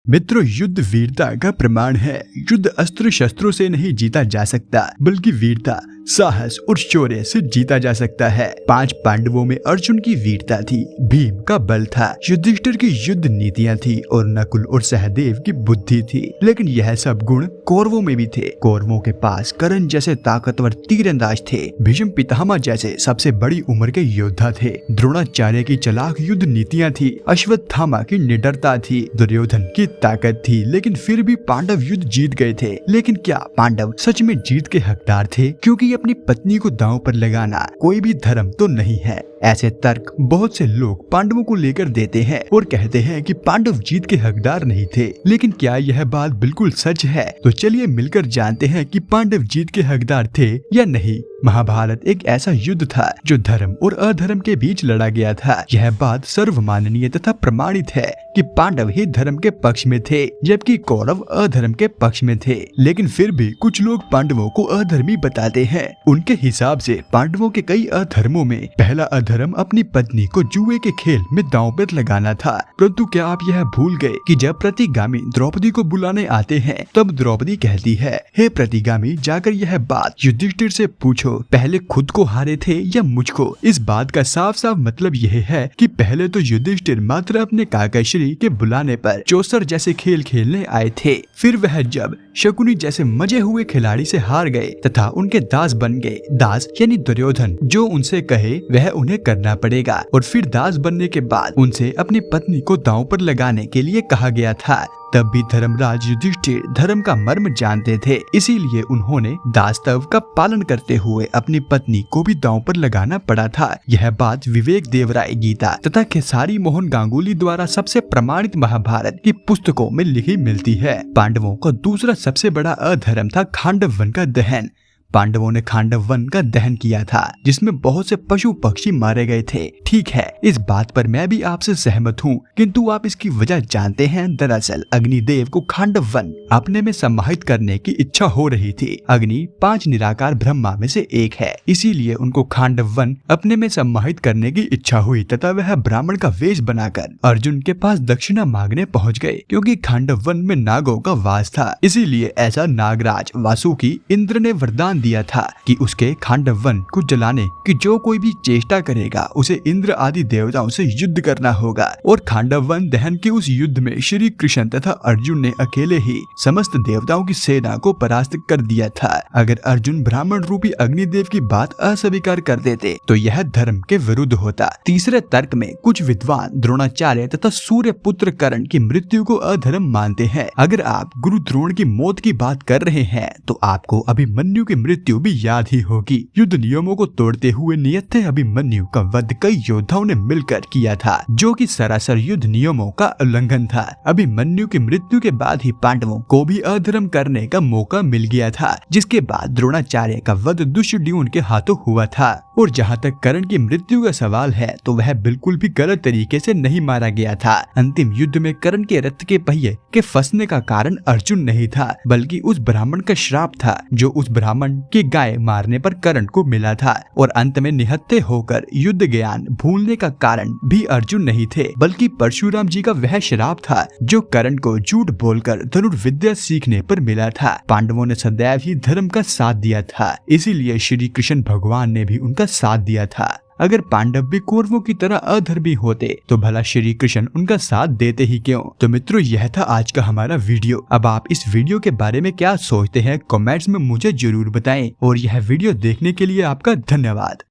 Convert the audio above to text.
मित्रों, युद्ध वीरता का प्रमाण है। युद्ध अस्त्र शस्त्रों से नहीं जीता जा सकता, बल्कि वीरता, साहस और शौर्य से जीता जा सकता है। 5 पांडवों में अर्जुन की वीरता थी, भीम का बल था, युधिष्ठिर की युद्ध नीतियां थी और नकुल और सहदेव की बुद्धि थी। लेकिन यह सब गुण कौरवों में भी थे। कौरवों के पास कर्ण जैसे ताकतवर तीरंदाज थे, भीष्म पितामह जैसे सबसे बड़ी उम्र के योद्धा थे, द्रोणाचार्य की चालाक युद्ध नीतियां थी, अश्वत्थामा की निडरता थी, दुर्योधन की ताकत थी। लेकिन फिर भी पांडव युद्ध जीत गए थे। लेकिन क्या पांडव सच में जीत के हकदार थे? क्योंकि अपनी पत्नी को दांव पर लगाना कोई भी धर्म तो नहीं है। ऐसे तर्क बहुत से लोग पांडवों को लेकर देते हैं और कहते हैं कि पांडव जीत के हकदार नहीं थे। लेकिन क्या यह बात बिल्कुल सच है? तो चलिए मिलकर जानते हैं कि पांडव जीत के हकदार थे या नहीं। महाभारत एक ऐसा युद्ध था जो धर्म और अधर्म के बीच लड़ा गया था। यह बात सर्वमाननीय तथा प्रमाणित है कि पांडव ही धर्म के पक्ष में थे, जबकि कौरव अधर्म के पक्ष में थे। लेकिन फिर भी कुछ लोग पांडवों को अधर्मी बताते हैं। उनके हिसाब से पांडवों के कई अधर्मों में पहला अधर्म अपनी पत्नी को जुए के खेल में दांव पर लगाना था। परंतु क्या आप यह भूल गए कि जब प्रतिगामी द्रौपदी को बुलाने आते हैं तब द्रौपदी कहती है, हे प्रतिगामी, जाकर यह बात युधिष्ठिर से पूछो, पहले खुद को हारे थे या मुझको। इस बात का साफ साफ मतलब यह है कि पहले तो युधिष्ठिर मात्र अपने काकाश्री के बुलाने पर चौसर जैसे खेल खेलने आए थे। फिर वह जब शकुनी जैसे मजे हुए खिलाड़ी से हार गए तथा उनके दास बन गए, दास यानी दुर्योधन, जो उनसे कहे वह उन्हें करना पड़ेगा। और फिर दास बनने के बाद उनसे अपनी पत्नी को दांव पर लगाने के लिए कहा गया था। तब भी धर्मराज युधिष्ठिर धर्म का मर्म जानते थे, इसीलिए उन्होंने दासत्व का पालन करते हुए अपनी पत्नी को भी दांव पर लगाना पड़ा था। यह बात विवेक देवराय गीता तथा खेसारी मोहन गांगुली द्वारा सबसे प्रमाणित महाभारत की पुस्तकों में लिखी मिलती है। पांडवों का दूसरा सबसे बड़ा अधर्म था खांडव वन का दहन। पांडवों ने खांडव वन का दहन किया था, जिसमें बहुत से पशु पक्षी मारे गए थे। ठीक है, इस बात पर मैं भी आपसे सहमत हूँ, किंतु आप इसकी वजह जानते हैं? दरअसल अग्निदेव को खांडव वन अपने में समाहित करने की इच्छा हो रही थी। अग्नि 5 निराकार ब्रह्मा में से एक है, इसीलिए उनको खांडव वन अपने में समाहित करने की इच्छा हुई तथा वह ब्राह्मण का वेश बनाकर अर्जुन के पास दक्षिणा मांगने पहुँच गए। क्योंकि खांडव वन में नागों का वास था, इसीलिए ऐसा नागराज वासुकी इंद्र ने वरदान दिया था कि उसके खांडव वन को जलाने की जो कोई भी चेष्टा करेगा उसे इंद्र आदि देवताओं से युद्ध करना होगा। और खांडव वन दहन के उस युद्ध में श्री कृष्ण तथा अर्जुन ने अकेले ही समस्त देवताओं की सेना को परास्त कर दिया था। अगर अर्जुन ब्राह्मण रूपी अग्निदेव की बात अस्वीकार कर देते तो यह धर्म के विरुद्ध होता। तीसरे तर्क में कुछ विद्वान द्रोणाचार्य तथा सूर्य पुत्र कर्ण की मृत्यु को अधर्म मानते हैं। अगर आप गुरु द्रोण की मौत की बात कर रहे हैं तो आपको अभिमन्यु की मृत्यु भी याद ही होगी। युद्ध नियमों को तोड़ते हुए नियत अभिमन्यु का वध कई योद्धाओं ने मिलकर किया था, जो कि सरासर युद्ध नियमों का उल्लंघन था। अभिमन्यु की मृत्यु के बाद ही पांडवों को भी अधर्म करने का मौका मिल गया था, जिसके बाद द्रोणाचार्य का वध दुष्योधन के हाथों हुआ था। और जहाँ तक कर्ण की मृत्यु का सवाल है तो वह बिल्कुल भी गलत तरीके से नहीं मारा गया था। अंतिम युद्ध में कर्ण के रथ के पहिए के फंसने का कारण अर्जुन नहीं था, बल्कि उस ब्राह्मण का श्राप था, जो उस ब्राह्मण की गाय मारने पर कर्ण को मिला था। और अंत में निहत्थे होकर युद्ध ज्ञान भूलने का कारण भी अर्जुन नहीं थे, बल्कि परशुराम जी का वह श्राप था जो कर्ण को झूठ बोलकर धनुर्विद्या सीखने पर मिला था। पांडवों ने सदैव ही धर्म का साथ दिया था, इसीलिए श्री कृष्ण भगवान ने भी उनका साथ दिया था। अगर पांडव भी कौरवों की तरह अधर्मी होते तो भला श्री कृष्ण उनका साथ देते ही क्यों? तो मित्रों, यह था आज का हमारा वीडियो। अब आप इस वीडियो के बारे में क्या सोचते हैं, कमेंट्स में मुझे जरूर बताएं। और यह वीडियो देखने के लिए आपका धन्यवाद।